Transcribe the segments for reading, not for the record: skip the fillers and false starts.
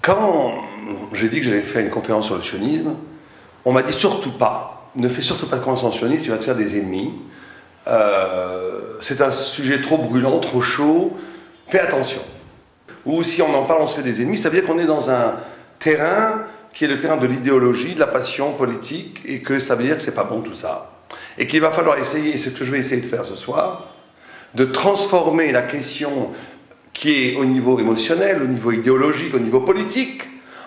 Quand j'ai dit que j'allais faire une conférence sur le sionisme, on m'a dit surtout pas, ne fais surtout pas de conférence sur le sionisme, tu vas te faire des ennemis. C'est un sujet trop brûlant, trop chaud, fais attention. Ou si on en parle, on se fait des ennemis, ça veut dire qu'on est dans un terrain qui est le terrain de l'idéologie, de la passion politique, et que ça veut dire que c'est pas bon tout ça. Et qu'il va falloir essayer, et c'est ce que je vais essayer de faire ce soir, de transformer la question qui est au niveau émotionnel, au niveau idéologique, au niveau politique,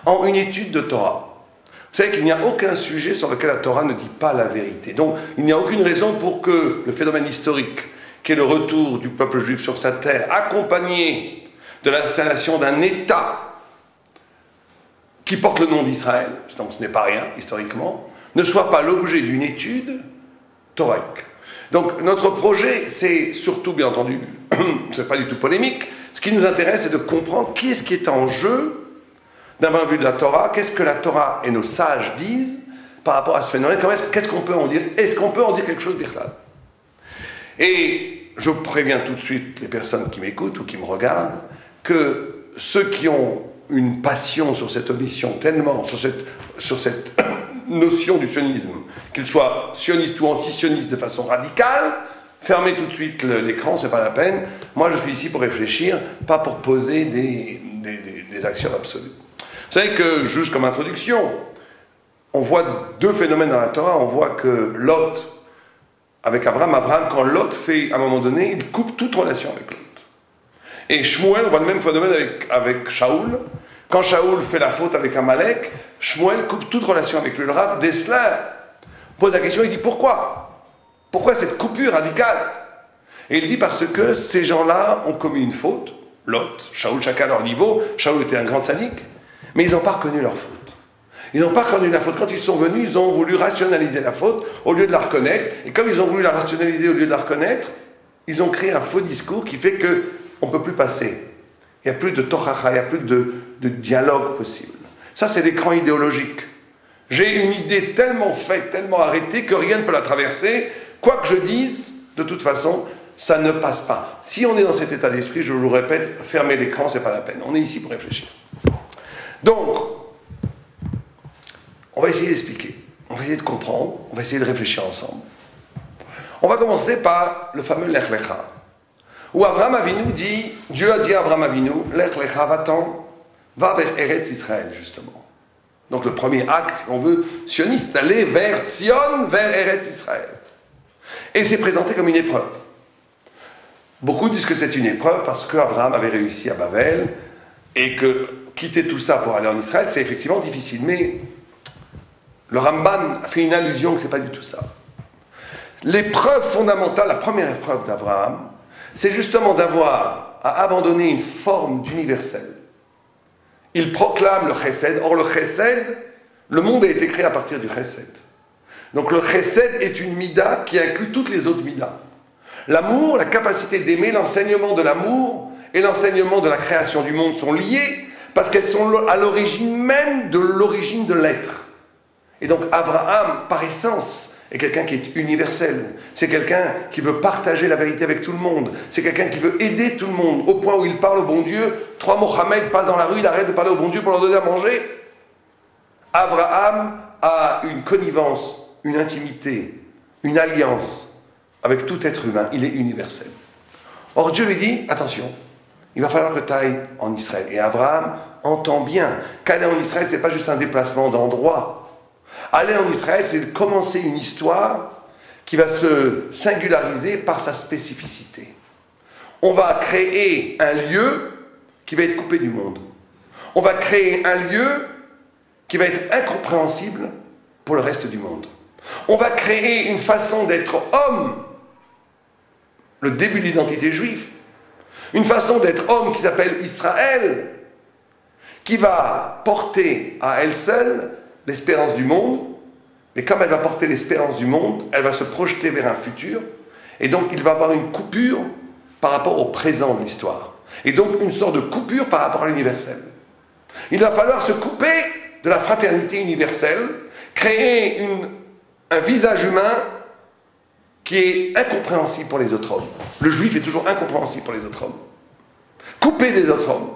en une étude de Torah. Vous savez qu'il n'y a aucun sujet sur lequel la Torah ne dit pas la vérité. Donc il n'y a aucune raison pour que le phénomène historique, qui est le retour du peuple juif sur sa terre, accompagné de l'installation d'un État qui porte le nom d'Israël, donc ce n'est pas rien historiquement, ne soit pas l'objet d'une étude thoraïque. Donc notre projet, c'est surtout, bien entendu, ce n'est pas du tout polémique, ce qui nous intéresse, c'est de comprendre qu'est-ce qui est en jeu d'un point de vue de la Torah, qu'est-ce que la Torah et nos sages disent par rapport à ce phénomène, qu'est-ce qu'on peut en dire, est-ce qu'on peut en dire quelque chose d'Irlal? Et je préviens tout de suite les personnes qui m'écoutent ou qui me regardent, que ceux qui ont une passion sur cette omission tellement, sur cette notion du sionisme, qu'ils soient sionistes ou anti-sionistes de façon radicale, fermez tout de suite l'écran, c'est pas la peine. Moi, je suis ici pour réfléchir, pas pour poser des actions absolues. Vous savez que, juste comme introduction, on voit deux phénomènes dans la Torah. On voit que Lot, avec Abraham, quand Lot fait, à un moment donné, il coupe toute relation avec Lot. Et Shmuel, on voit le même phénomène avec Shaoul. Quand Shaoul fait la faute avec Amalek, Shmuel coupe toute relation avec lui. Le Rav Dessler pose la question, il dit pourquoi? Pourquoi cette coupure radicale? Et il dit parce que ces gens-là ont commis une faute, Lot, Shaoul, chacun à leur niveau. Shaoul était un grand sadique, mais ils n'ont pas reconnu leur faute. Ils n'ont pas reconnu la faute. Quand ils sont venus, ils ont voulu rationaliser la faute au lieu de la reconnaître. Et comme ils ont voulu la rationaliser au lieu de la reconnaître, ils ont créé un faux discours qui fait qu'on ne peut plus passer. Il n'y a plus de tochacha, il n'y a plus de dialogue possible. Ça, c'est l'écran idéologique. J'ai une idée tellement faite, tellement arrêtée, que rien ne peut la traverser. Quoi que je dise, de toute façon, ça ne passe pas. Si on est dans cet état d'esprit, je vous le répète, fermez l'écran, c'est pas la peine. On est ici pour réfléchir. Donc, on va essayer d'expliquer, on va essayer de comprendre, on va essayer de réfléchir ensemble. On va commencer par le fameux Lech Lecha, où Abraham Avinu dit, Dieu a dit à Abraham Avinu, Lech Lecha, va-t'en, va vers Eretz Israël, justement. Donc le premier acte, on veut, sioniste, d'aller vers Tzion, vers Eretz Israël. Et c'est présenté comme une épreuve. Beaucoup disent que c'est une épreuve parce qu'Abraham avait réussi à Babel, et que quitter tout ça pour aller en Israël, c'est effectivement difficile. Mais le Ramban a fait une allusion que ce n'est pas du tout ça. L'épreuve fondamentale, la première épreuve d'Abraham, c'est justement d'avoir à abandonner une forme d'universel. Il proclame le chesed. Or le chesed, le monde a été créé à partir du chesed. Donc le chesed est une mida qui inclut toutes les autres midas. L'amour, la capacité d'aimer, l'enseignement de l'amour et l'enseignement de la création du monde sont liés parce qu'elles sont à l'origine même de l'origine de l'être. Et donc Abraham, par essence, est quelqu'un qui est universel. C'est quelqu'un qui veut partager la vérité avec tout le monde. C'est quelqu'un qui veut aider tout le monde, au point où il parle au bon Dieu. 3 Mohammed passent dans la rue, il arrête de parler au bon Dieu pour leur donner à manger. Abraham a une connivence, une intimité, une alliance avec tout être humain. Il est universel. Or Dieu lui dit, attention, il va falloir que tu ailles en Israël. Et Abraham entend bien qu'aller en Israël, ce n'est pas juste un déplacement d'endroit. Aller en Israël, c'est commencer une histoire qui va se singulariser par sa spécificité. On va créer un lieu qui va être coupé du monde. On va créer un lieu qui va être incompréhensible pour le reste du monde. On va créer une façon d'être homme, le début de l'identité juive, une façon d'être homme qui s'appelle Israël, qui va porter à elle seule l'espérance du monde, mais comme elle va porter l'espérance du monde, elle va se projeter vers un futur, et donc il va y avoir une coupure par rapport au présent de l'histoire, et donc une sorte de coupure par rapport à l'universel. Il va falloir se couper de la fraternité universelle, créer un visage humain qui est incompréhensible pour les autres hommes. Le juif est toujours incompréhensible pour les autres hommes. Couper des autres hommes.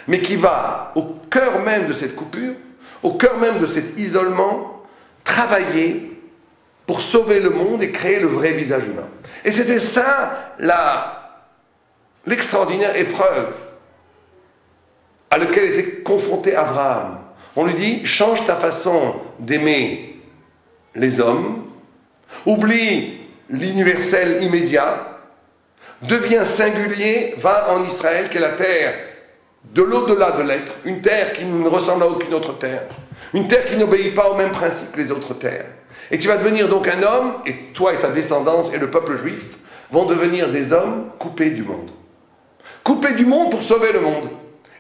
mais qui va, au cœur même de cette coupure, au cœur même de cet isolement, travailler pour sauver le monde et créer le vrai visage humain. Et c'était ça l'extraordinaire épreuve à laquelle était confronté Abraham. On lui dit, change ta façon d'aimer les hommes, oublie l'universel immédiat, deviens singulier, va en Israël, qui est la terre de l'au-delà de l'être, une terre qui ne ressemble à aucune autre terre, une terre qui n'obéit pas au même principe que les autres terres. Et tu vas devenir donc un homme, et toi et ta descendance et le peuple juif vont devenir des hommes coupés du monde. Coupés du monde pour sauver le monde.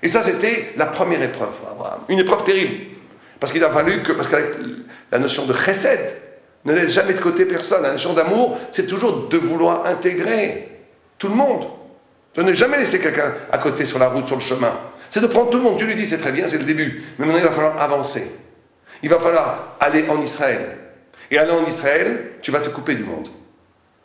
Et ça, c'était la première épreuve pour Abraham. Une épreuve terrible. Parce qu'il a fallu que... Parce que la notion de chesed ne laisse jamais de côté personne. La notion d'amour, c'est toujours de vouloir intégrer tout le monde. De ne jamais laisser quelqu'un à côté sur la route, sur le chemin. C'est de prendre tout le monde. Dieu lui dit, c'est très bien, c'est le début. Mais maintenant, il va falloir avancer. Il va falloir aller en Israël. Et aller en Israël, tu vas te couper du monde.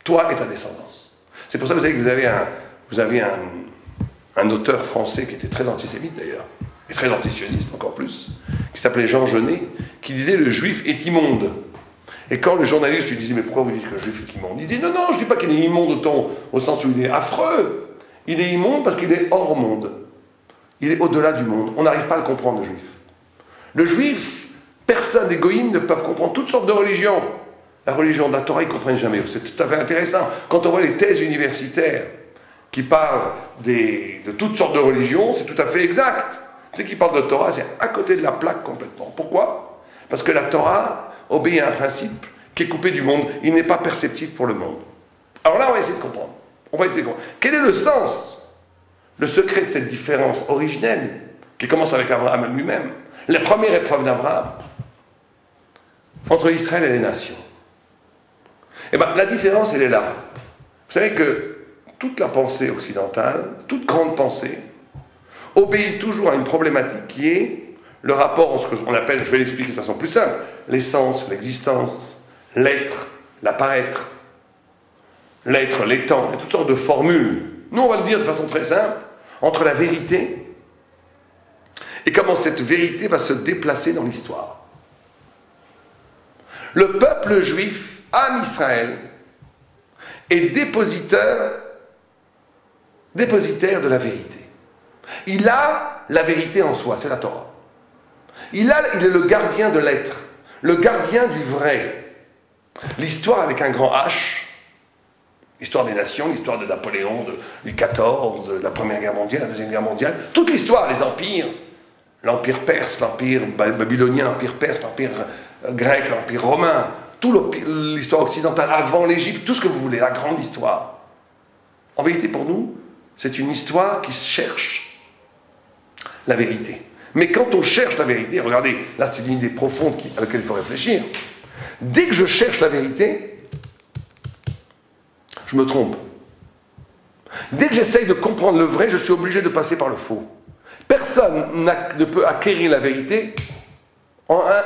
Toi et ta descendance. C'est pour ça que vous savez que vous avez un auteur français qui était très antisémite d'ailleurs, et très antisioniste encore plus, qui s'appelait Jean Genet, qui disait « le juif est immonde ». Et quand le journaliste lui disait « mais pourquoi vous dites que le juif est immonde ?» Il dit « non, non, je ne dis pas qu'il est immonde au sens où il est affreux. Il est immonde parce qu'il est hors monde. Il est au-delà du monde. On n'arrive pas à le comprendre, le juif. Le juif, personne des goïms ne peuvent comprendre toutes sortes de religions. La religion de la Torah, ils ne comprennent jamais. C'est tout à fait intéressant. Quand on voit les thèses universitaires qui parlent de toutes sortes de religions, c'est tout à fait exact. Ceux qui parlent de Torah, c'est à côté de la plaque complètement. Pourquoi? Parce que la Torah obéit à un principe qui est coupé du monde. Il n'est pas perceptif pour le monde. Alors là, on va essayer de comprendre. On va essayer de comprendre. Quel est le sens, le secret de cette différence originelle qui commence avec Abraham lui-même? La première épreuve d'Abraham entre Israël et les nations. Eh bien, la différence, elle est là. Vous savez que toute la pensée occidentale, toute grande pensée, obéit toujours à une problématique qui est le rapport entre ce qu'on appelle, je vais l'expliquer de façon plus simple, l'essence, l'existence, l'être, l'apparaître, l'être, l'étant, il y a toutes sortes de formules. Nous, on va le dire de façon très simple, entre la vérité et comment cette vérité va se déplacer dans l'histoire. Le peuple juif, Am Israël, est dépositaire de la vérité. Il a la vérité en soi, c'est la Torah. Il est le gardien de l'être, le gardien du vrai. L'histoire avec un grand H, l'histoire des nations, l'histoire de Napoléon, de Louis XIV, de la Première Guerre mondiale, la Deuxième Guerre mondiale, toute l'histoire, les empires, l'empire perse, l'empire babylonien, l'empire perse, l'empire grec, l'empire romain, toute l'histoire occidentale avant l'Égypte, tout ce que vous voulez, la grande histoire. En vérité, pour nous, c'est une histoire qui cherche la vérité. Mais quand on cherche la vérité, regardez, là c'est une idée profonde à laquelle il faut réfléchir. Dès que je cherche la vérité, je me trompe. Dès que j'essaye de comprendre le vrai, je suis obligé de passer par le faux. Personne ne peut acquérir la vérité en un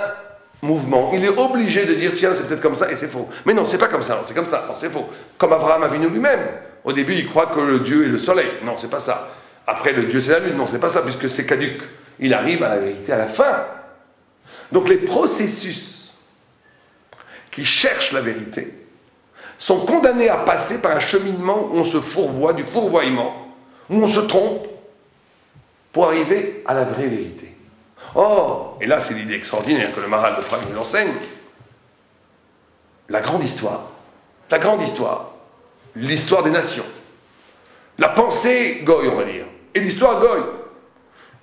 mouvement. Il est obligé de dire, tiens, c'est peut-être comme ça, et c'est faux. Mais non, c'est pas comme ça, c'est comme ça, non, c'est faux. Comme Abraham Avinu lui-même. Au début, il croit que le Dieu est le soleil. Non, c'est pas ça. Après, le Dieu, c'est la lune. Non, c'est pas ça, puisque c'est caduc. Il arrive à la vérité à la fin. Donc, les processus qui cherchent la vérité sont condamnés à passer par un cheminement où on se fourvoie, du fourvoiement, où on se trompe, pour arriver à la vraie vérité. Oh, et là c'est l'idée extraordinaire que le Maharal de Prague nous enseigne, la grande histoire, l'histoire des nations, la pensée goy, on va dire, et l'histoire goy,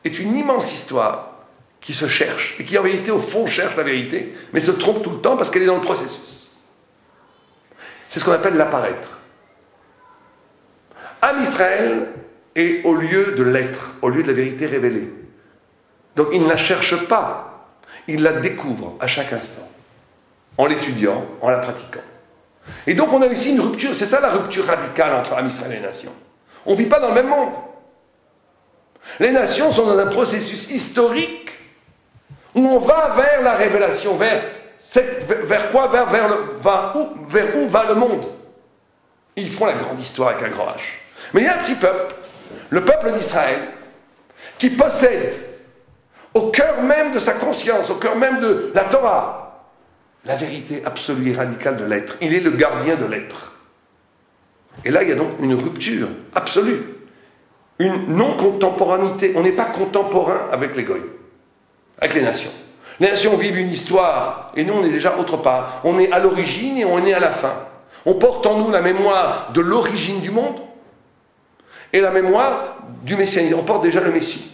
est une immense histoire qui se cherche, et qui en vérité, au fond, cherche la vérité, mais se trompe tout le temps parce qu'elle est dans le processus. C'est ce qu'on appelle l'apparaître. Am Israël est au lieu de l'être, au lieu de la vérité révélée. Donc il ne la cherche pas, il la découvre à chaque instant, en l'étudiant, en la pratiquant. Et donc on a ici une rupture, c'est ça la rupture radicale entre Am Israël et les nations. On ne vit pas dans le même monde. Les nations sont dans un processus historique où on va vers la révélation, vers où va le monde. Ils font la grande histoire avec un grand H. Mais il y a un petit peuple, le peuple d'Israël, qui possède au cœur même de sa conscience, au cœur même de la Torah, la vérité absolue et radicale de l'être. Il est le gardien de l'être. Et là, il y a donc une rupture absolue, une non-contemporanité. On n'est pas contemporain avec les goyim, avec les nations. Les nations vivent une histoire, et nous, on est déjà autre part. On est à l'origine et on est à la fin. On porte en nous la mémoire de l'origine du monde et la mémoire du messianisme. On porte déjà le Messie.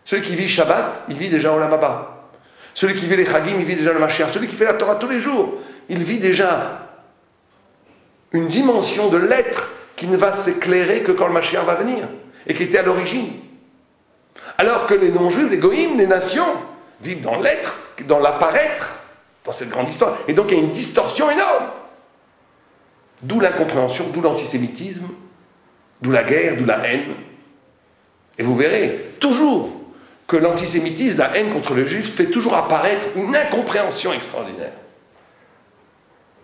Celui qui vit Shabbat, il vit déjà Olam Haba. Celui qui vit les Chagim, il vit déjà le Mashiach. Celui qui fait la Torah tous les jours, il vit déjà une dimension de l'être qui ne va s'éclairer que quand le Mashiach va venir, et qui était à l'origine. Alors que les non-juifs, les goïms, les nations, vivent dans l'être, dans l'apparaître, dans cette grande histoire. Et donc il y a une distorsion énorme. D'où l'incompréhension, d'où l'antisémitisme, d'où la guerre, d'où la haine. Et vous verrez toujours que l'antisémitisme, la haine contre les juifs, fait toujours apparaître une incompréhension extraordinaire.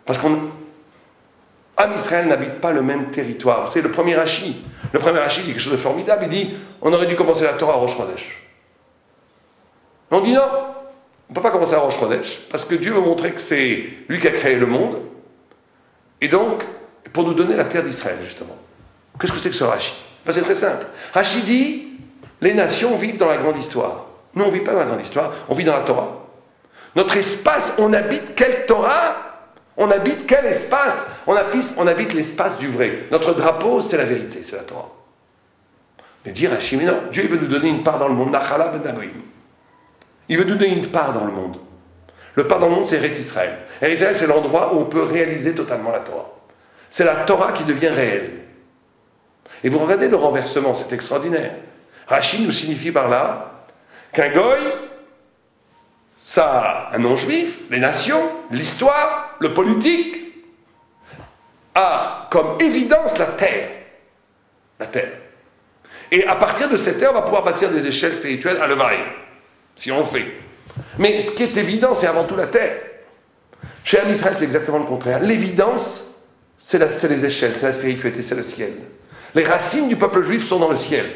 Parce qu'Am Israël n'habite pas le même territoire. C'est le premier Rashi. Le premier Rashi dit quelque chose de formidable. Il dit, on aurait dû commencer la Torah à Rosh Chodesh. On dit non, on ne peut pas commencer à Rosh Chodesh, parce que Dieu veut montrer que c'est lui qui a créé le monde, et donc, pour nous donner la terre d'Israël, justement. Qu'est-ce que c'est que ce Rashi? C'est très simple. Rashi dit, les nations vivent dans la grande histoire. Nous, on ne vit pas dans la grande histoire, on vit dans la Torah. Notre espace, on habite quelle Torah? On habite quel espace? On habite l'espace du vrai. Notre drapeau, c'est la vérité, c'est la Torah. Mais dit Rashi, mais non, Dieu veut nous donner une part dans le monde. Nachala ben Elohim. Il veut nous donner une part dans le monde. Le part dans le monde, c'est Eretz Israël. Eretz Israël, c'est l'endroit où on peut réaliser totalement la Torah. C'est la Torah qui devient réelle. Et vous regardez le renversement, c'est extraordinaire. Rashi nous signifie par là qu'un goy, ça, un non-juif, les nations, l'histoire, le politique, a comme évidence la terre. La terre. Et à partir de cette terre, on va pouvoir bâtir des échelles spirituelles à Levaï, si on le fait. Mais ce qui est évident, c'est avant tout la terre. Chez Am Israël, c'est exactement le contraire. L'évidence, c'est les échelles, c'est la spiritualité, c'est le ciel. Les racines du peuple juif sont dans le ciel.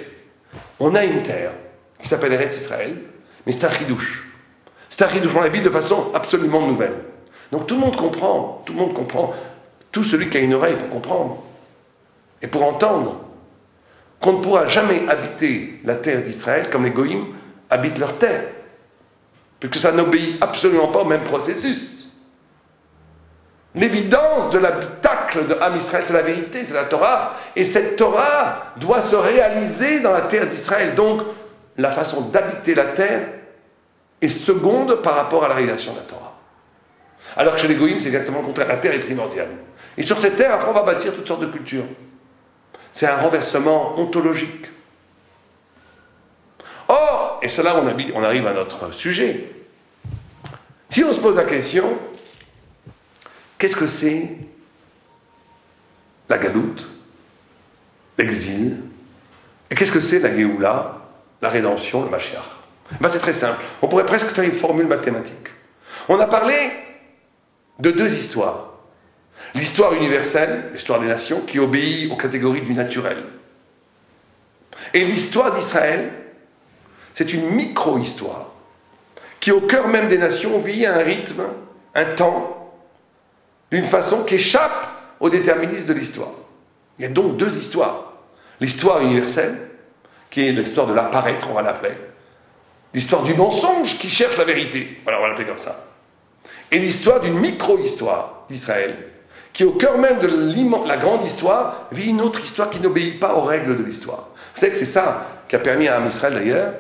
On a une terre qui s'appelle Eretz Israël, mais c'est un chidouche. C'est un chidouche, on la vit de façon absolument nouvelle. Donc tout le monde comprend, tout celui qui a une oreille pour comprendre et pour entendre qu'on ne pourra jamais habiter la terre d'Israël comme les goïms habitent leur terre. Puisque ça n'obéit absolument pas au même processus. L'évidence de l'habitacle de Am Israël, c'est la vérité, c'est la Torah. Et cette Torah doit se réaliser dans la terre d'Israël. Donc, la façon d'habiter la terre est seconde par rapport à la réalisation de la Torah. Alors que chez les goïms, c'est exactement le contraire. La terre est primordiale. Et sur cette terre, après, on va bâtir toutes sortes de cultures. C'est un renversement ontologique. Or, et c'est là où on arrive à notre sujet. Si on se pose la question, qu'est-ce que c'est la galoute, l'exil, et qu'est-ce que c'est la Géoula, la rédemption, le Mashiach? Ben, c'est très simple. On pourrait presque faire une formule mathématique. On a parlé de deux histoires. L'histoire universelle, l'histoire des nations, qui obéit aux catégories du naturel. Et l'histoire d'Israël, c'est une micro-histoire qui, au cœur même des nations, vit un rythme, un temps, d'une façon qui échappe au déterminisme de l'histoire. Il y a donc deux histoires. L'histoire universelle, qui est l'histoire de l'apparaître, on va l'appeler. L'histoire du mensonge qui cherche la vérité. Voilà, on va l'appeler comme ça. Et l'histoire d'une micro-histoire d'Israël, qui, au cœur même de la grande histoire, vit une autre histoire qui n'obéit pas aux règles de l'histoire. Vous savez que c'est ça qui a permis à Am Israël, d'ailleurs,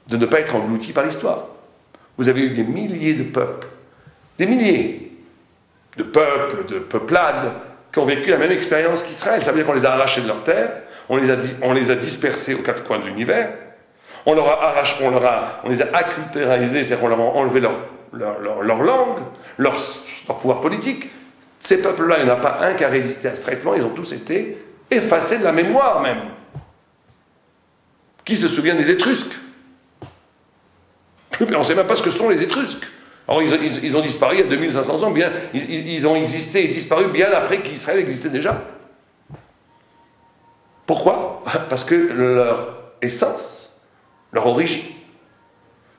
de ne pas être englouti par l'histoire. Vous avez eu des milliers de peuples, des milliers de peuples, de peuplades, qui ont vécu la même expérience qu'Israël. Ça veut dire qu'on les a arrachés de leur terre, on les a dispersés aux quatre coins de l'univers, on les a acculturalisés, c'est-à-dire qu'on leur a enlevé leur langue, leur pouvoir politique. Ces peuples-là, il n'y en a pas un qui a résisté à ce traitement, ils ont tous été effacés de la mémoire même. Qui se souvient des Étrusques? On ne sait même pas ce que sont les Étrusques. Alors ils ont disparu il y a 2500 ans, ils ont existé et disparu bien après qu'Israël existait déjà. Pourquoi? Parce que leur essence, leur origine.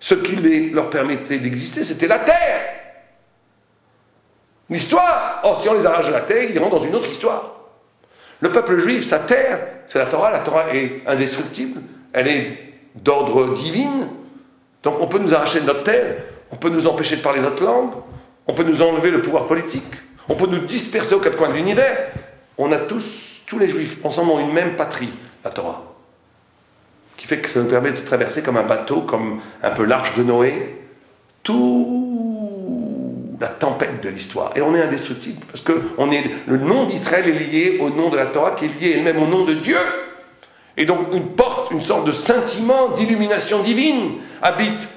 Ce qui leur permettait d'exister, c'était la terre. L'histoire. Or, si on les arrache de la terre, ils rentrent dans une autre histoire. Le peuple juif, sa terre, c'est la Torah. La Torah est indestructible. Elle est d'ordre divin. Donc on peut nous arracher de notre terre, on peut nous empêcher de parler notre langue, on peut nous enlever le pouvoir politique, on peut nous disperser aux quatre coins de l'univers. On a tous les juifs, ensemble, ont une même patrie, la Torah. Ce qui fait que ça nous permet de traverser comme un bateau, comme un peu l'arche de Noé, toute la tempête de l'histoire. Et on est indestructible, parce que le nom d'Israël est lié au nom de la Torah, qui est lié elle-même au nom de Dieu. Et donc une sorte de scintillement d'illumination divine habite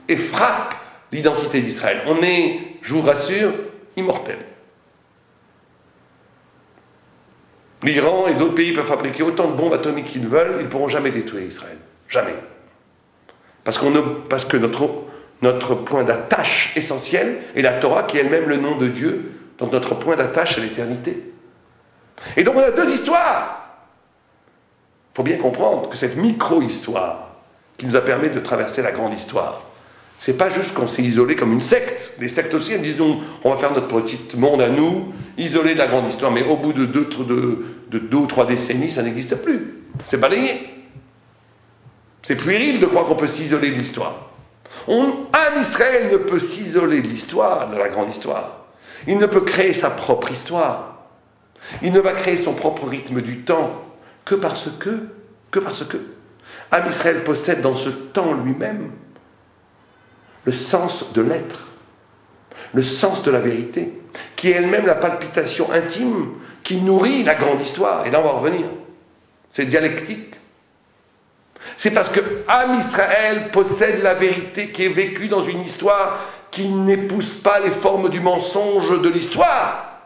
et frappe l'identité d'Israël. On est, je vous rassure, immortel. L'Iran et d'autres pays peuvent fabriquer autant de bombes atomiques qu'ils veulent, ils ne pourront jamais détruire Israël. Jamais. Parce que notre point d'attache essentiel est la Torah, qui est elle-même le nom de Dieu, donc notre point d'attache à l'éternité. Et donc on a deux histoires. Il faut bien comprendre que cette micro-histoire qui nous a permis de traverser la grande histoire, c'est pas juste qu'on s'est isolé comme une secte. Les sectes aussi, elles disent non, on va faire notre petit monde à nous, isolé de la grande histoire, mais au bout de deux ou trois décennies, ça n'existe plus. C'est balayé. C'est puéril de croire qu'on peut s'isoler de l'histoire. Israël ne peut s'isoler de l'histoire, de la grande histoire. Il ne peut créer sa propre histoire. Il ne va créer son propre rythme du temps que parce que Israël possède dans ce temps lui-même le sens de l'être, le sens de la vérité, qui est elle-même la palpitation intime qui nourrit la grande histoire. Et là, on va revenir. C'est dialectique. C'est parce que Israël possède la vérité qui est vécue dans une histoire qui n'épouse pas les formes du mensonge de l'histoire,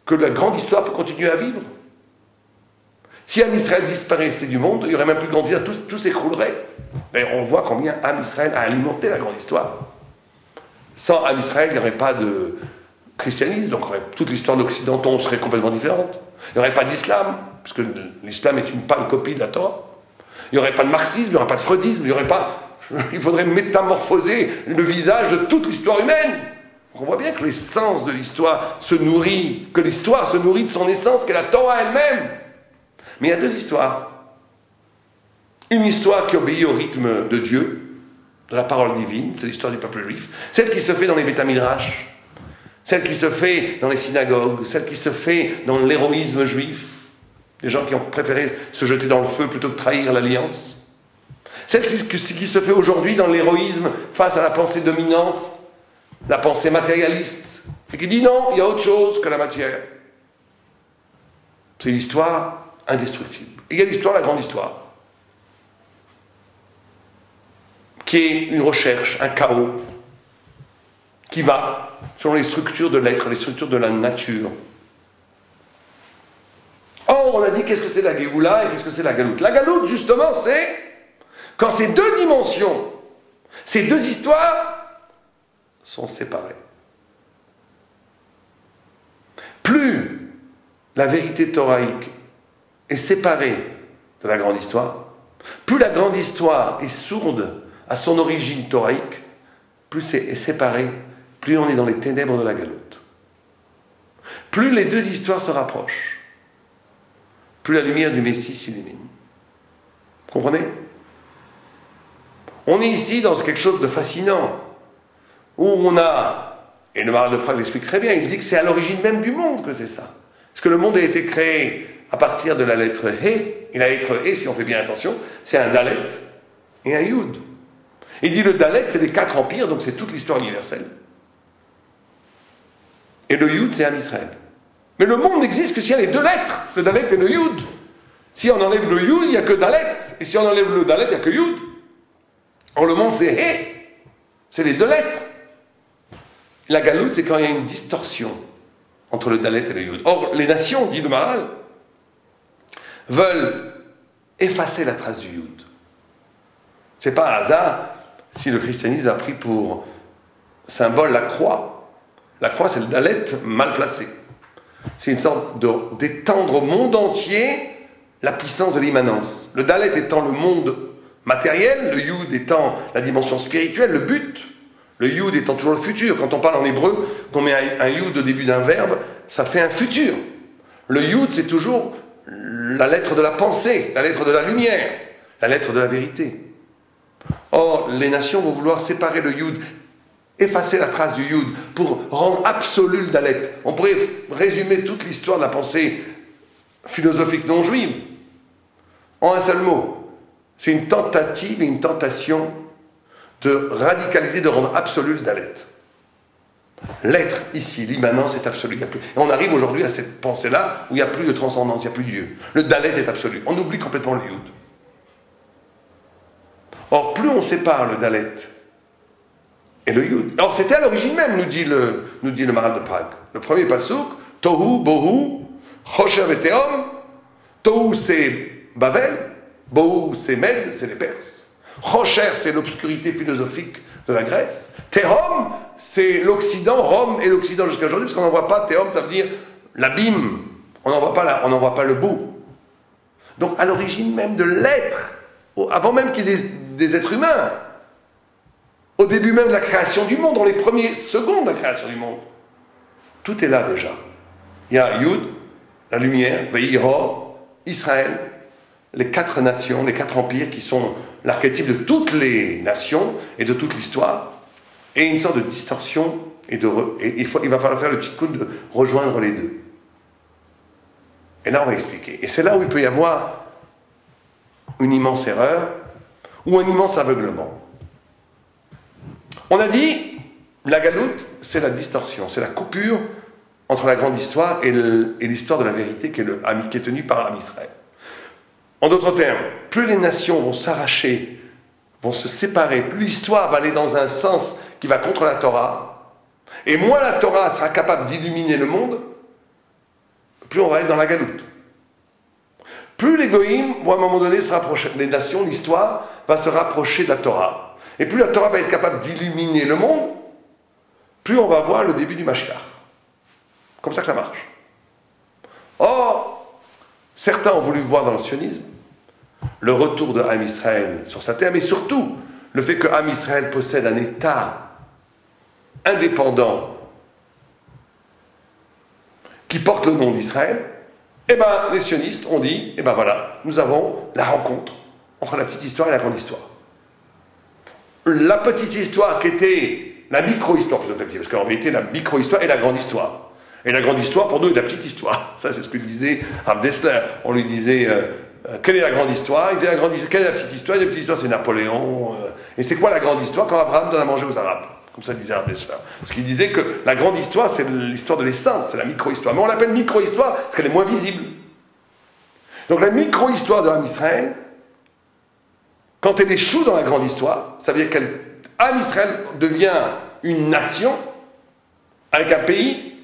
que la grande histoire peut continuer à vivre. Si Israël disparaissait du monde, il n'y aurait même plus de grande histoire, tout s'écroulerait. Mais on voit combien Israël a alimenté la grande histoire. Sans Israël, il n'y aurait pas de christianisme, donc toute l'histoire d'Occident serait complètement différente. Il n'y aurait pas d'islam, puisque l'islam est une pâle copie de la Torah. Il n'y aurait pas de marxisme, il n'y aurait pas de freudisme, il faudrait métamorphoser le visage de toute l'histoire humaine. Donc on voit bien que l'essence de l'histoire se nourrit, que l'histoire se nourrit de son essence, qu'est la Torah elle-même. Mais il y a deux histoires. Une histoire qui obéit au rythme de Dieu, de la parole divine, c'est l'histoire du peuple juif. Celle qui se fait dans les Beth Midrash, celle qui se fait dans les synagogues, celle qui se fait dans l'héroïsme juif, des gens qui ont préféré se jeter dans le feu plutôt que trahir l'alliance. Celle qui se fait aujourd'hui dans l'héroïsme face à la pensée dominante, la pensée matérialiste, et qui dit non, il y a autre chose que la matière. C'est l'histoire indestructible. Et il y a l'histoire, la grande histoire, qui est une recherche, un chaos, qui va selon les structures de l'être, les structures de la nature. Or, on a dit qu'est-ce que c'est la Géoula et qu'est-ce que c'est la Galoute. La Galoute, justement, c'est quand ces deux dimensions, ces deux histoires sont séparées. Plus la vérité thoraïque est séparée de la grande histoire, plus la grande histoire est sourde à son origine thoraïque, plus c'est séparé, plus on est dans les ténèbres de la Galoute. Plus les deux histoires se rapprochent, plus la lumière du Messie s'illumine. Vous comprenez? On est ici dans quelque chose de fascinant, où on a, et le Maharal de Prague l'explique très bien, il dit que c'est à l'origine même du monde que c'est ça. Parce que le monde a été créé à partir de la lettre He, et la lettre He, si on fait bien attention, c'est un Dalet et un Yud. Il dit le Dalet, c'est les 4 empires, donc c'est toute l'histoire universelle. Et le Yud, c'est un Israël. Mais le monde n'existe que s'il y a les deux lettres, le Dalet et le Yud. Si on enlève le Yud, il n'y a que Dalet. Et si on enlève le Dalet, il n'y a que Yud. Or, le monde, c'est He. C'est les deux lettres. La Galoute, c'est quand il y a une distorsion entre le Dalet et le Yud. Or, les nations, dit le Maharal, veulent effacer la trace du Yud. C'est pas un hasard si le christianisme a pris pour symbole la croix. La croix, c'est le Dalet mal placé. C'est une sorte d'étendre au monde entier la puissance de l'immanence. Le Dalet étant le monde matériel, le Yud étant la dimension spirituelle, le but, le Yud étant toujours le futur. Quand on parle en hébreu, qu'on met un Yud au début d'un verbe, ça fait un futur. Le Yud, c'est toujours la lettre de la pensée, la lettre de la lumière, la lettre de la vérité. Or, les nations vont vouloir séparer le Yud, effacer la trace du Yud pour rendre absolu le Dalet. On pourrait résumer toute l'histoire de la pensée philosophique non juive en un seul mot. C'est une tentative et une tentation de radicaliser, de rendre absolu le Dalet. L'être ici, l'immanence est absolue. Et on arrive aujourd'hui à cette pensée-là où il n'y a plus de transcendance, il n'y a plus de Dieu. Le Dalet est absolu. On oublie complètement le Yud. Or, plus on sépare le Dalet et le Yud. Alors, c'était à l'origine même, nous dit le Maharal de Prague. Le premier passouk, Tohu, Bohu, Chosher Veteom. Tohu, c'est Bavel. Bohu, c'est Med, c'est les Perses. Chosher, c'est l'obscurité philosophique de la Grèce. Tehom, c'est l'Occident, Rome et l'Occident jusqu'à aujourd'hui, parce qu'on n'en voit pas. Tehom, ça veut dire l'abîme. On n'en voit pas le bout. Donc, à l'origine même de l'être, avant même qu'il y ait des êtres humains, au début même de la création du monde, dans les premiers secondes de la création du monde, tout est là déjà. Il y a Yud, la lumière, Ve'iro, Israël, les 4 nations, les 4 empires qui sont l'archétype de toutes les nations et de toute l'histoire, et une sorte de distorsion, et il va falloir faire le petit coup de rejoindre les deux. Et là, on va expliquer. Et c'est là où il peut y avoir une immense erreur ou un immense aveuglement. On a dit, la galoute, c'est la distorsion, c'est la coupure entre la grande histoire et l'histoire de la vérité qui est tenue par Am Israël. En d'autres termes, plus les nations vont s'arracher, vont se séparer, plus l'histoire va aller dans un sens qui va contre la Torah, et moins la Torah sera capable d'illuminer le monde, plus on va être dans la galoute. Plus les goïms vont à un moment donné se rapprocher, les nations, l'histoire va se rapprocher de la Torah. Et plus la Torah va être capable d'illuminer le monde, plus on va voir le début du Mashiach. Comme ça que ça marche. Or, certains ont voulu voir dans le sionisme le retour de Am Israël sur sa terre, mais surtout le fait que Am Israël possède un État indépendant qui porte le nom d'Israël. Eh bien, les sionistes ont dit, eh bien voilà, nous avons la rencontre entre la petite histoire et la grande histoire. La petite histoire qui était la micro-histoire, parce qu'en vérité, la micro-histoire est la grande histoire. Et la grande histoire, pour nous, est la petite histoire. Ça, c'est ce que disait Rav Dessler. On lui disait, quelle est la grande histoire? Il disait, quelle est la petite histoire? La petite histoire, c'est Napoléon. Et c'est quoi la grande histoire? Quand Abraham donne à manger aux Arabes. Comme ça disait Rav Dessler. Parce qu'il disait que la grande histoire, c'est l'histoire de l'essence, c'est la micro-histoire. Mais on l'appelle micro-histoire parce qu'elle est moins visible. Donc la micro-histoire de Am Israël, quand elle échoue dans la grande histoire, ça veut dire qu'Am Israël devient une nation, avec un pays,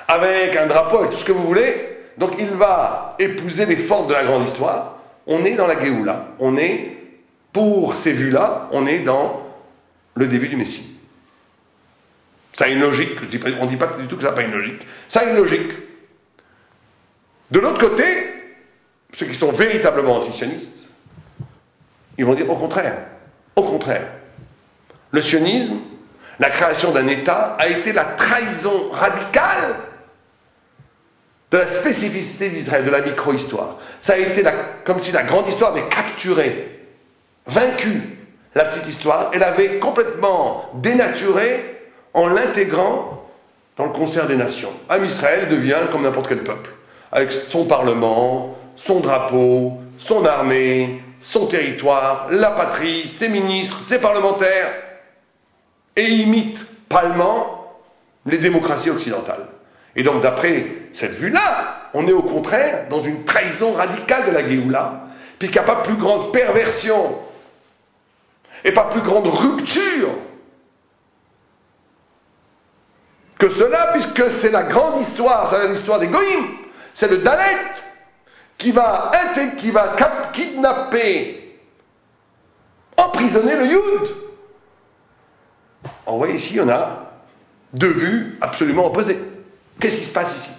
avec un drapeau, avec tout ce que vous voulez. Donc il va épouser les formes de la grande histoire. On est dans la Géoula. On est, pour ces vues-là, on est dans le début du Messie. Ça a une logique. On ne dit pas du tout que ça n'a pas une logique. Ça a une logique. De l'autre côté, ceux qui sont véritablement antisionistes, ils vont dire au contraire. Au contraire. Le sionisme, la création d'un État, a été la trahison radicale de la spécificité d'Israël, de la micro-histoire. Ça a été comme si la grande histoire avait capturé, vaincu la petite histoire, et l'avait complètement dénaturée en l'intégrant dans le concert des nations. Am Israël devient comme n'importe quel peuple, avec son parlement, son drapeau, son armée, son territoire, la patrie, ses ministres, ses parlementaires, et imite pâlement les démocraties occidentales. Et donc, d'après cette vue-là, on est au contraire dans une trahison radicale de la Géoula, puisqu'il n'y a pas plus grande perversion et pas plus grande rupture que cela, puisque c'est la grande histoire, c'est l'histoire des Goïms, c'est le Dalet qui va kidnapper, emprisonner le Yud. On voit ici, on a deux vues absolument opposées. Qu'est-ce qui se passe ici?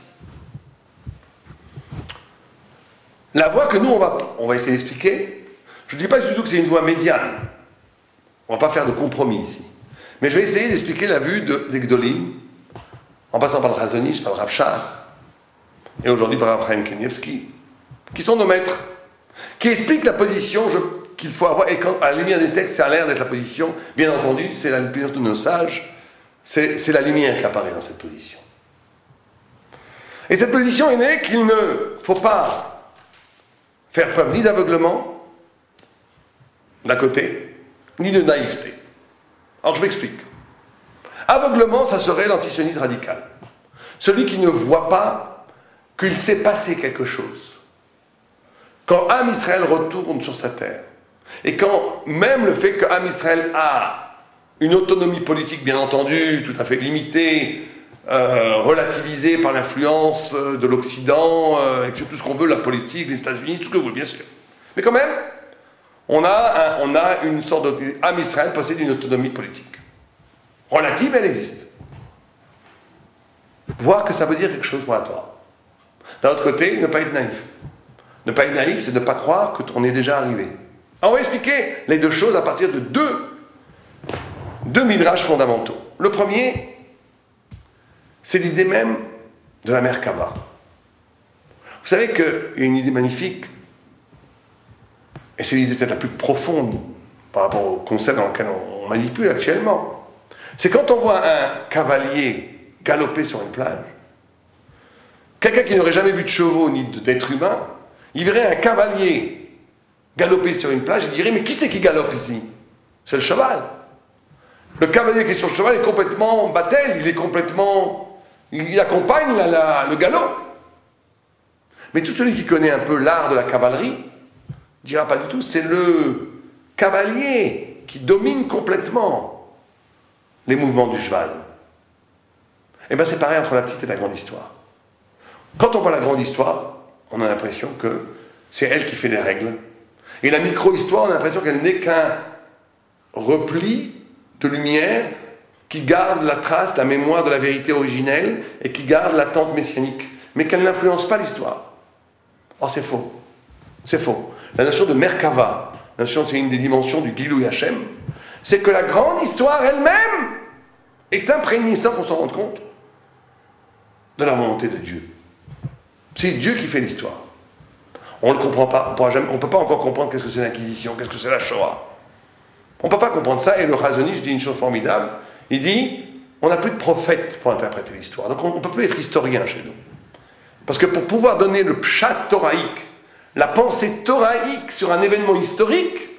La voie que nous, on va essayer d'expliquer, je ne dis pas du tout que c'est une voie médiane. On ne va pas faire de compromis ici. Mais je vais essayer d'expliquer la vue des Gdolim, en passant par le Razonich, par le Rav Shach, et aujourd'hui par Rav Chaim Kanievski, qui sont nos maîtres, qui expliquent la position qu'il faut avoir, et quand, à la lumière des textes, ça a l'air d'être la position, bien entendu, c'est la position de nos sages, c'est la lumière qui apparaît dans cette position. Et cette position est née qu'il ne faut pas faire preuve ni d'aveuglement, d'un côté, ni de naïveté. Alors je m'explique. Aveuglement, ça serait l'antisionisme radical. Celui qui ne voit pas qu'il s'est passé quelque chose. Quand Am Israël retourne sur sa terre, et quand même le fait que Am Israël a une autonomie politique, bien entendu, tout à fait limitée, relativisée par l'influence de l'Occident, et tout ce qu'on veut, la politique, les États-Unis, tout ce que vous voulez, bien sûr. Mais quand même, on a une sorte de... Am Israël possède une autonomie politique. Relative, elle existe. Voir que ça veut dire quelque chose pour la Torah. D'un autre côté, ne pas être naïf. Ne pas être naïf, c'est ne pas croire qu'on est déjà arrivé. Alors, on va expliquer les deux choses à partir de deux midrash fondamentaux. Le premier, c'est l'idée même de la Merkava. Vous savez qu'il y a une idée magnifique, et c'est l'idée peut-être la plus profonde par rapport au concept dans lequel on manipule actuellement. C'est quand on voit un cavalier galoper sur une plage, quelqu'un qui n'aurait jamais vu de chevaux ni d'êtres humains, il verrait un cavalier galoper sur une plage, il dirait, mais qui c'est qui galope ici? C'est le cheval. Le cavalier qui est sur le cheval est complètement battel, il accompagne le galop. Mais tout celui qui connaît un peu l'art de la cavalerie dira pas du tout, c'est le cavalier qui domine complètement les mouvements du cheval. Et bien c'est pareil entre la petite et la grande histoire. Quand on voit la grande histoire, on a l'impression que c'est elle qui fait les règles. Et la micro-histoire, on a l'impression qu'elle n'est qu'un repli de lumière qui garde la trace, la mémoire de la vérité originelle et qui garde l'attente messianique, mais qu'elle n'influence pas l'histoire. Or c'est faux. C'est faux. La notion de Merkava, la notion, c'est une des dimensions du Gilui Hashem, c'est que la grande histoire elle-même est imprégnée, sans qu'on s'en rende compte, de la volonté de Dieu. C'est Dieu qui fait l'histoire. On ne le comprend pas, on ne peut pas encore comprendre qu'est-ce que c'est l'Inquisition, qu'est-ce que c'est la Shoah. On ne peut pas comprendre ça, et le Razonich dit une chose formidable, il dit, on n'a plus de prophète pour interpréter l'histoire, donc on ne peut plus être historien chez nous. Parce que pour pouvoir donner le pshat toraïque, la pensée toraïque sur un événement historique,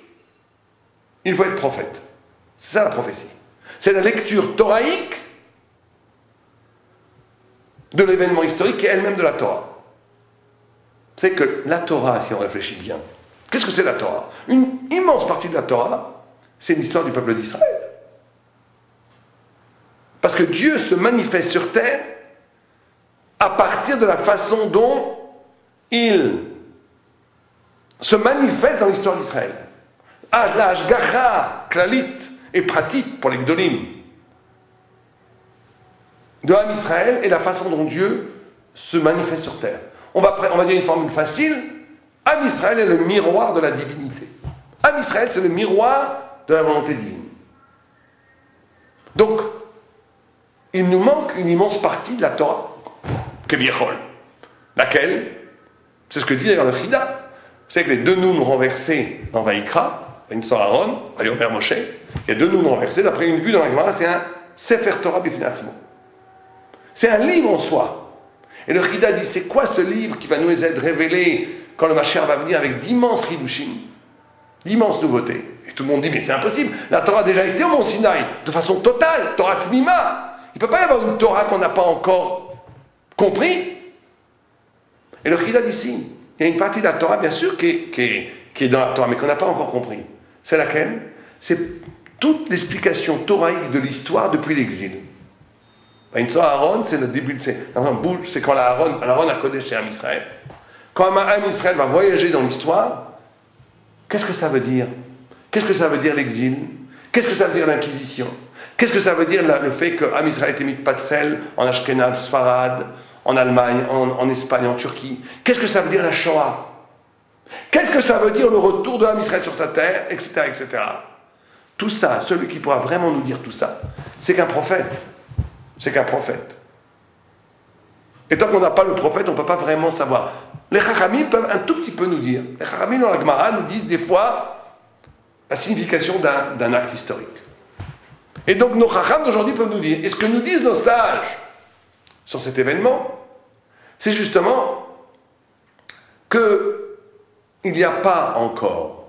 il faut être prophète. C'est ça la prophétie. C'est la lecture toraïque de l'événement historique qui est elle-même de la Torah. C'est que la Torah, si on réfléchit bien, qu'est-ce que c'est la Torah? Une immense partie de la Torah, c'est l'histoire du peuple d'Israël. Parce que Dieu se manifeste sur terre à partir de la façon dont il se manifeste dans l'histoire d'Israël. La Hashgacha, Klalit et pratique pour les Gdolim de Am Israël et la façon dont Dieu se manifeste sur terre. On va dire une formule facile. Am Israël est le miroir de la divinité. Am Israël, c'est le miroir de la volonté divine. Donc, il nous manque une immense partie de la Torah, Kebiechol. Laquelle? C'est ce que dit d'ailleurs le Chida. Vous savez que les deux nouns renversés dans Vaïkra, Vincent Aaron, Vayomer Moshe, il y a deux nouns renversés, d'après une vue dans la Gemara, c'est un Sefer Torah Bifnatzmo. C'est un livre en soi. Et le Chida dit, c'est quoi ce livre qui va nous être révélé quand le Mashiach va venir avec d'immenses Hidushim, d'immenses nouveautés? Et tout le monde dit, mais c'est impossible, la Torah a déjà été au Mont Sinaï, de façon totale, Torah Tmima. Il ne peut pas y avoir une Torah qu'on n'a pas encore compris. Et le Chida dit, si, il y a une partie de la Torah, bien sûr, qui est dans la Torah, mais qu'on n'a pas encore compris. C'est laquelle? C'est toute l'explication toraïque de l'histoire depuis l'exil. Une fois Aaron, c'est le début de... C'est quand Aaron a codé chez Am Israël. Quand Am Israël va voyager dans l'histoire, qu'est-ce que ça veut dire? Qu'est-ce que ça veut dire l'exil? Qu'est-ce que ça veut dire l'Inquisition? Qu'est-ce que ça veut dire le fait que Am Israël était mis de Patsel, en Ashkenaz, Sfarad, en Allemagne, en Espagne, en Turquie? Qu'est-ce que ça veut dire la Shoah? Qu'est-ce que ça veut dire le retour de l'Am Israël sur sa terre, etc., etc. Tout ça, celui qui pourra vraiment nous dire tout ça, c'est qu'un prophète. C'est qu'un prophète. Et tant qu'on n'a pas le prophète, on ne peut pas vraiment savoir. Les Chachamim peuvent un tout petit peu nous dire. Les Chachamim dans la Gemara nous disent des fois la signification d'un acte historique. Et donc nos Chacham d'aujourd'hui peuvent nous dire, et ce que nous disent nos sages sur cet événement, c'est justement qu'il n'y a pas encore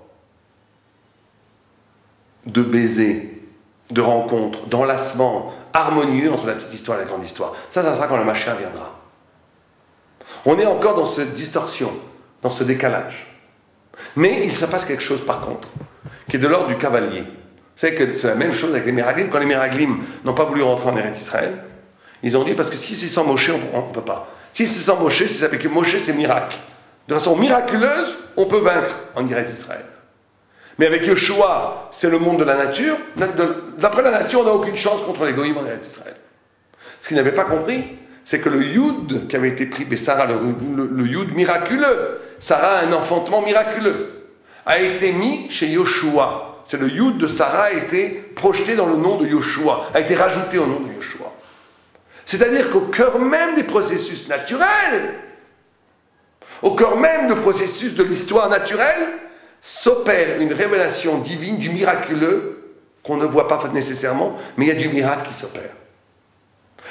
de baiser, de rencontre, d'enlacement harmonieux entre la petite histoire et la grande histoire. Ça sera quand le Mashiach viendra. On est encore dans cette distorsion, dans ce décalage. Mais il se passe quelque chose par contre, qui est de l'ordre du cavalier. Vous savez que c'est la même chose avec les Meraglim. Quand les Meraglim n'ont pas voulu rentrer en Eretz Israël, ils ont dit, parce que si c'est sans Moshe, on ne peut pas. Si c'est sans Moshe, c'est avec Moshe, c'est miracle. De façon miraculeuse, on peut vaincre en Eretz Israël. Mais avec Yeshua, c'est le monde de la nature. D'après la nature, on n'a aucune chance contre les Goïms en Eretz Israël. Ce qu'ils n'avaient pas compris, c'est que le Yud qui avait été pris, mais Sarah, le Yud miraculeux, Sarah a un enfantement miraculeux, a été mis chez Yoshua. C'est le Yud de Sarah a été projeté dans le nom de Yoshua, a été rajouté au nom de Yoshua. C'est-à-dire qu'au cœur même des processus naturels, au cœur même du processus de l'histoire naturelle, s'opère une révélation divine du miraculeux qu'on ne voit pas nécessairement, mais il y a du miracle qui s'opère.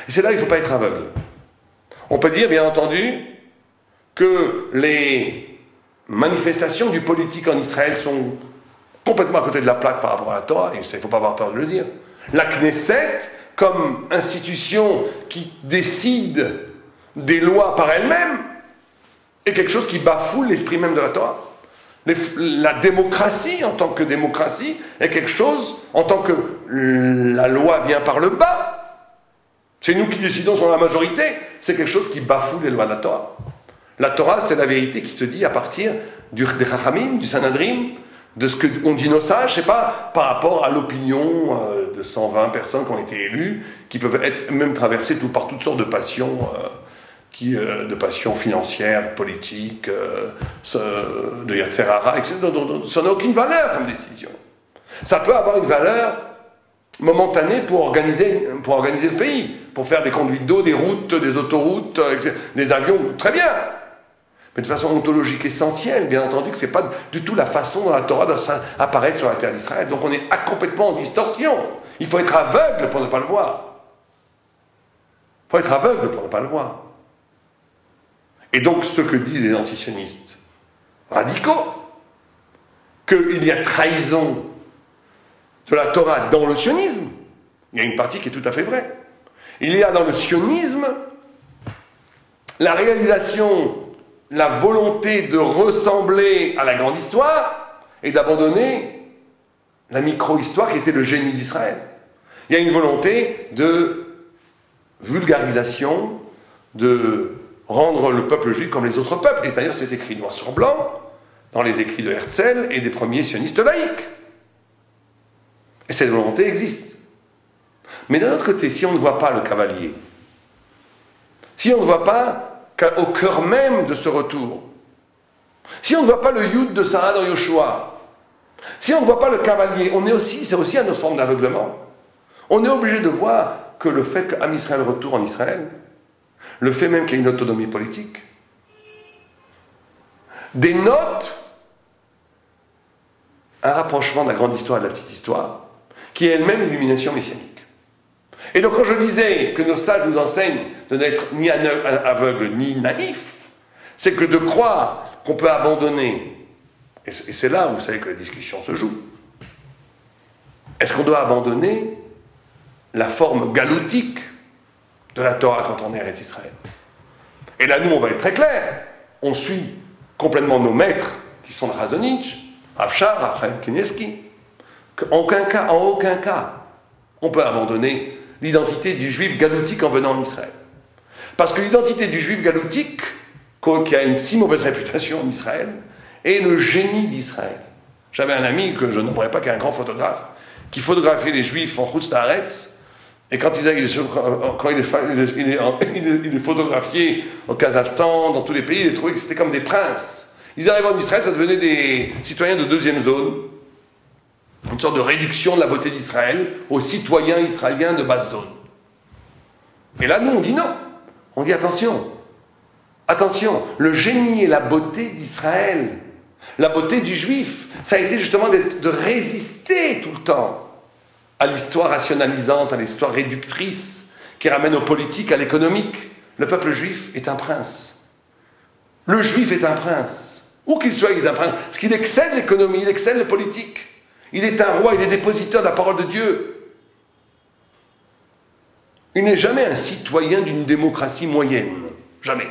Et c'est là qu'il ne faut pas être aveugle. On peut dire, bien entendu, que les manifestations du politique en Israël sont complètement à côté de la plaque par rapport à la Torah, et il ne faut pas avoir peur de le dire. La Knesset, comme institution qui décide des lois par elle-même, est quelque chose qui bafoue l'esprit même de la Torah. La démocratie, en tant que démocratie, est quelque chose, en tant que la loi vient par le bas, c'est nous qui décidons sur la majorité, c'est quelque chose qui bafoue les lois de la Torah. La Torah, c'est la vérité qui se dit à partir des Chachamim, du Sanhadrin, de ce qu'on dit nos sages, c'est pas par rapport à l'opinion de 120 personnes qui ont été élues, qui peuvent être même traversées par toutes sortes de passions, de passions financières, politiques, de Yetzer Hara, etc. Ça n'a aucune valeur comme décision. Ça peut avoir une valeur momentanée pour organiser le pays, pour faire des conduites d'eau, des routes, des autoroutes, des avions, très bien. Mais de façon ontologique essentielle, bien entendu, que ce n'est pas du tout la façon dont la Torah doit apparaître sur la terre d'Israël. Donc on est complètement en distorsion. Il faut être aveugle pour ne pas le voir. Il faut être aveugle pour ne pas le voir. Et donc ce que disent les antisionistes radicaux, qu'il y a trahison de la Torah dans le sionisme, il y a une partie qui est tout à fait vraie. Il y a dans le sionisme la réalisation, la volonté de ressembler à la grande histoire et d'abandonner la micro-histoire qui était le génie d'Israël. Il y a une volonté de vulgarisation, de rendre le peuple juif comme les autres peuples. Et d'ailleurs, c'est écrit noir sur blanc dans les écrits de Herzl et des premiers sionistes laïcs. Et cette volonté existe. Mais d'un autre côté, si on ne voit pas le cavalier, si on ne voit pas qu'au cœur même de ce retour, si on ne voit pas le Yud de Sarah dans Yoshua, si on ne voit pas le cavalier, c'est aussi une autre forme d'aveuglement. On est obligé de voir que le fait qu'Am Israël retourne en Israël, le fait même qu'il y ait une autonomie politique, dénote un rapprochement de la grande histoire et de la petite histoire, qui est elle-même une illumination messianique. Et donc quand je disais que nos sages nous enseignent de n'être ni aveugle ni naïf, c'est que de croire qu'on peut abandonner, et c'est là où vous savez que la discussion se joue, est-ce qu'on doit abandonner la forme galoutique de la Torah quand on est Eretz Israël? Et là, nous, on va être très clair. On suit complètement nos maîtres, qui sont le Razonitch, Afshar, Raphaël Kenievski. En aucun cas, on peut abandonner l'identité du juif galoutique en venant en Israël. Parce que l'identité du juif galoutique, qui a une si mauvaise réputation en Israël, est le génie d'Israël. J'avais un ami que je n'aimerais pas, qui est un grand photographe, qui photographiait les juifs en Chutz La'aretz, et quand il est photographié au Kazakhstan, dans tous les pays, il est trouvé que c'était comme des princes. Ils arrivaient en Israël, ça devenait des citoyens de deuxième zone, une sorte de réduction de la beauté d'Israël aux citoyens israéliens de basse zone. Et là, nous, on dit non. On dit attention, attention, le génie et la beauté d'Israël, la beauté du juif, ça a été justement de résister tout le temps à l'histoire rationalisante, à l'histoire réductrice, qui ramène au politique, à l'économique. Le peuple juif est un prince. Le juif est un prince. Où qu'il soit, il est un prince. Parce qu'il excelle l'économie, il excelle le politique. Il est un roi, il est dépositeur de la parole de Dieu. Il n'est jamais un citoyen d'une démocratie moyenne. Jamais.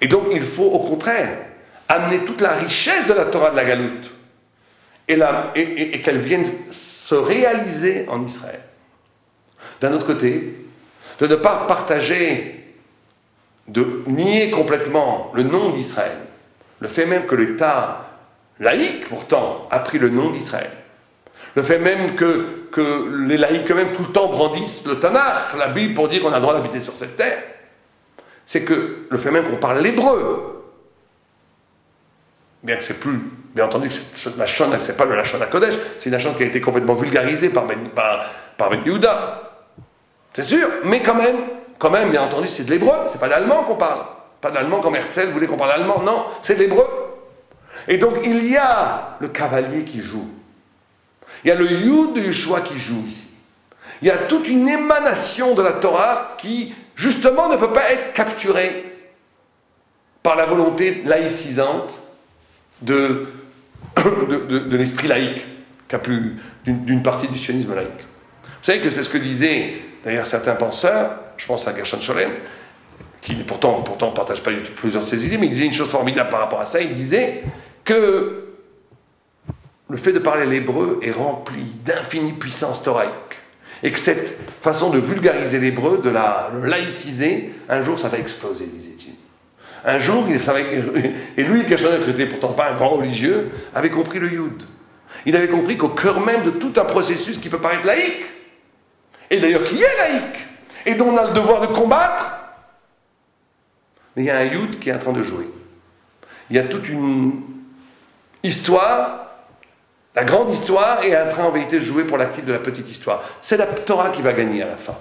Et donc, il faut, au contraire, amener toute la richesse de la Torah de la Galoute et qu'elle vienne se réaliser en Israël. D'un autre côté, de ne pas partager, de nier complètement le nom d'Israël. Le fait même que l'État laïque, pourtant, a pris le nom d'Israël. Le fait même que les laïcs eux-mêmes tout le temps brandissent le Tanakh, la Bible, pour dire qu'on a le droit d'habiter sur cette terre, c'est que le fait même qu'on parle l'hébreu, bien que c'est plus, bien entendu que la Lachon, c'est pas le Lachon HaKodesh, c'est une Lachon qui a été complètement vulgarisée par Ben Yehuda. C'est sûr, mais quand même, bien entendu, c'est de l'hébreu, c'est pas d'allemand qu'on parle. Pas d'allemand comme Herzl voulait qu'on parle allemand, non, c'est de l'hébreu. Et donc il y a le cavalier qui joue. Il y a le Yud de Yeshua qui joue ici. Il y a toute une émanation de la Torah qui, justement, ne peut pas être capturée par la volonté laïcisante de l'esprit laïque, d'une partie du sionisme laïque. Vous savez que c'est ce que disaient d'ailleurs certains penseurs, je pense à Gershon Scholem, qui pourtant ne partage pas plusieurs de ses idées, mais il disait une chose formidable par rapport à ça, il disait que le fait de parler l'hébreu est rempli d'infinie puissance thoraïque. Et que cette façon de vulgariser l'hébreu, de le laïciser, un jour ça va exploser, disait-il. Un jour, et lui, qui n'était pourtant pas un grand religieux, avait compris le Yud. Il avait compris qu'au cœur même de tout un processus qui peut paraître laïque, et d'ailleurs qui est laïque, et dont on a le devoir de combattre, mais il y a un Yud qui est en train de jouer. Il y a toute une histoire. La grande histoire est en train en vérité de jouer pour l'actif de la petite histoire. C'est la Torah qui va gagner à la fin.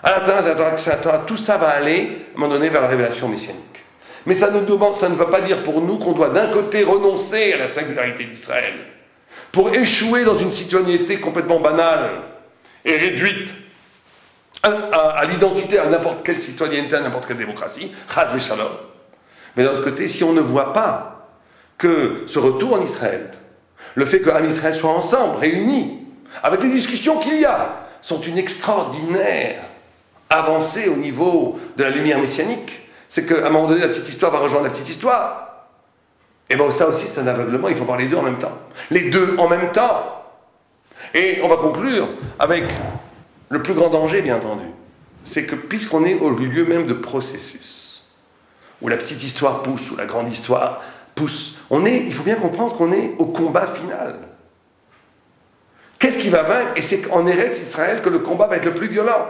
À la fin, c'est la Torah, tout ça va aller, à un moment donné, vers la révélation messianique. Mais ça ne veut pas dire pour nous qu'on doit d'un côté renoncer à la singularité d'Israël, pour échouer dans une citoyenneté complètement banale et réduite à l'identité, à n'importe quelle citoyenneté, à n'importe quelle démocratie, chas v'shalom. Mais d'un autre côté, si on ne voit pas que ce retour en Israël, le fait que l'Am Israël soit ensemble, réunis, avec les discussions qu'il y a, sont une extraordinaire avancée au niveau de la lumière messianique. C'est qu'à un moment donné, la petite histoire va rejoindre la petite histoire. Et bien ça aussi, c'est un aveuglement, il faut voir les deux en même temps. Les deux en même temps. Et on va conclure avec le plus grand danger, bien entendu. C'est que puisqu'on est au lieu même de processus, où la petite histoire pousse, où la grande histoire pousse, il faut bien comprendre qu'on est au combat final. Qu'est-ce qui va vaincre? Et c'est en Eretz Israël que le combat va être le plus violent.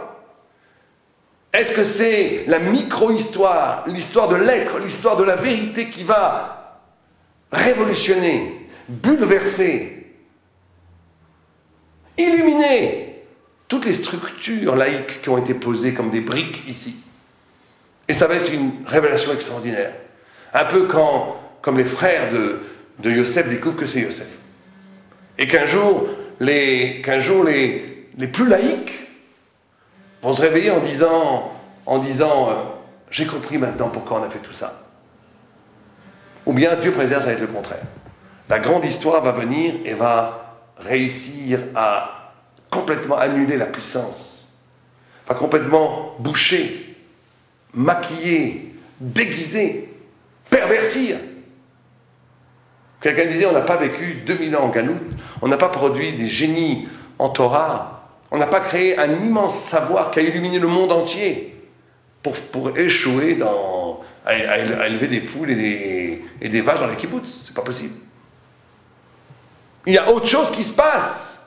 Est-ce que c'est la micro-histoire, l'histoire de l'être, l'histoire de la vérité qui va révolutionner, bouleverser, illuminer toutes les structures laïques qui ont été posées comme des briques ici? Et ça va être une révélation extraordinaire. Un peu comme les frères de Yosef découvrent que c'est Yosef. Et qu'un jour, les plus laïcs vont se réveiller en disant j'ai compris maintenant pourquoi on a fait tout ça. Ou bien Dieu préserve, ça va être le contraire. La grande histoire va venir et va réussir à complètement annuler la puissance, va complètement boucher, maquiller, déguiser, pervertir. Quelqu'un disait, on n'a pas vécu 2000 ans en Galoute, on n'a pas produit des génies en Torah, on n'a pas créé un immense savoir qui a illuminé le monde entier pour échouer à élever des poules et des vaches dans les kibboutz. C'est pas possible. Il y a autre chose qui se passe.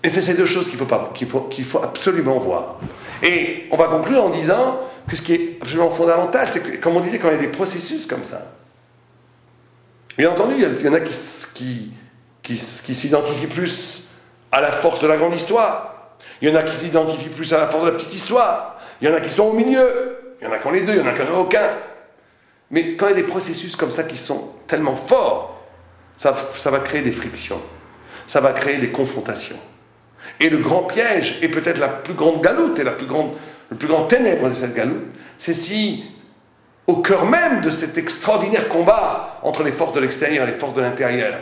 Et c'est ces deux choses qu'il faut absolument voir. Et on va conclure en disant que ce qui est absolument fondamental, c'est que, comme on disait, quand il y a des processus comme ça, bien entendu, il y en a qui s'identifient plus à la force de la grande histoire, il y en a qui s'identifient plus à la force de la petite histoire, il y en a qui sont au milieu, il y en a qui ont les deux, il y en a qui n'en ont aucun. Mais quand il y a des processus comme ça qui sont tellement forts, ça va créer des frictions, ça va créer des confrontations. Et le grand piège, et peut-être la plus grande galoute, et le plus grand ténèbre de cette galoute, c'est si, au cœur même de cet extraordinaire combat entre les forces de l'extérieur et les forces de l'intérieur,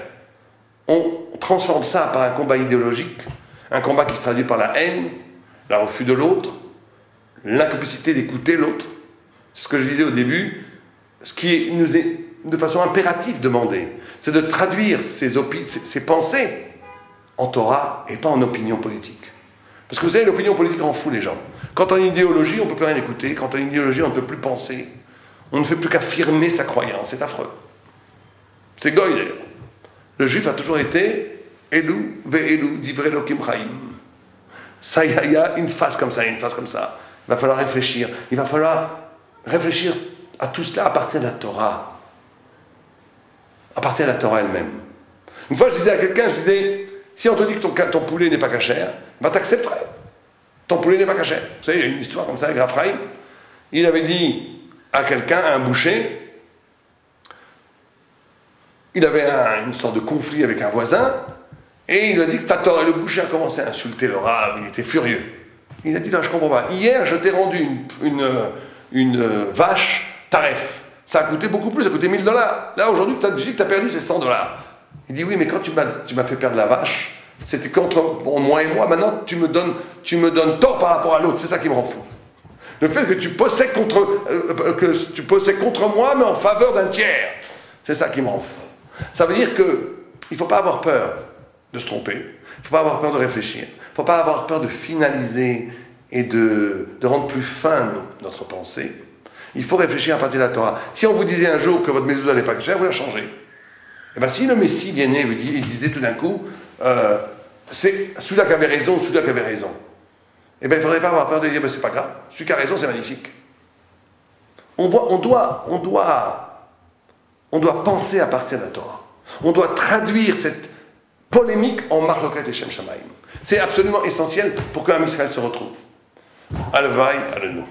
on transforme ça par un combat idéologique, un combat qui se traduit par la haine, le refus de l'autre, l'incapacité d'écouter l'autre. C'est ce que je disais au début, ce qui nous est de façon impérative demandé, c'est de traduire ces pensées en Torah et pas en opinion politique. Parce que vous savez, l'opinion politique rend fou les gens. Quand on a une idéologie, on ne peut plus rien écouter. Quand on a une idéologie, on ne peut plus penser. On ne fait plus qu'affirmer sa croyance. C'est affreux. C'est goy d'ailleurs. Le juif a toujours été Elu ve'elu divrei Elokim chaim. Ça, il y a une phase comme ça, une phase comme ça. Il va falloir réfléchir. Il va falloir réfléchir à tout cela à partir de la Torah. À partir de la Torah elle-même. Une fois, je disais à quelqu'un, si on te dit que ton poulet n'est pas cachère, ben t'accepterais. Ton poulet n'est pas cachère. Vous savez, il y a une histoire comme ça avec Raphaël. Il avait dit à quelqu'un, à un boucher, il avait une sorte de conflit avec un voisin, et il lui a dit que t'as tort. Et le boucher a commencé à insulter le rabbin, il était furieux. Il a dit, là, je comprends pas. Hier, je t'ai rendu une vache taref. Ça a coûté beaucoup plus, ça a coûté $1000. Là, aujourd'hui, tu dis que tu as perdu ces $100. Il dit, oui, mais quand tu m'as fait perdre la vache, c'était contre moi et moi, maintenant tu me donnes tort par rapport à l'autre, c'est ça qui me rend fou. Le fait que tu possèdes contre moi, mais en faveur d'un tiers, c'est ça qui me rend fou. Ça veut dire qu'il ne faut pas avoir peur de se tromper, il ne faut pas avoir peur de réfléchir, il ne faut pas avoir peur de finaliser et de rendre plus fin notre pensée. Il faut réfléchir à partir de la Torah. Si on vous disait un jour que votre mezouza n'est pas cachère, vous la changez. Et bien si le Messie venait et il disait tout d'un coup, c'est celui-là qui avait raison, celui-là qui avait raison, et bien il ne faudrait pas avoir peur de dire, ben, c'est pas grave, celui qui a raison, c'est magnifique. On doit penser à partir de la Torah. On doit traduire cette polémique en Marloket et Shem Shamaim. C'est absolument essentiel pour qu'un Israël se retrouve. Alvaï, à nous.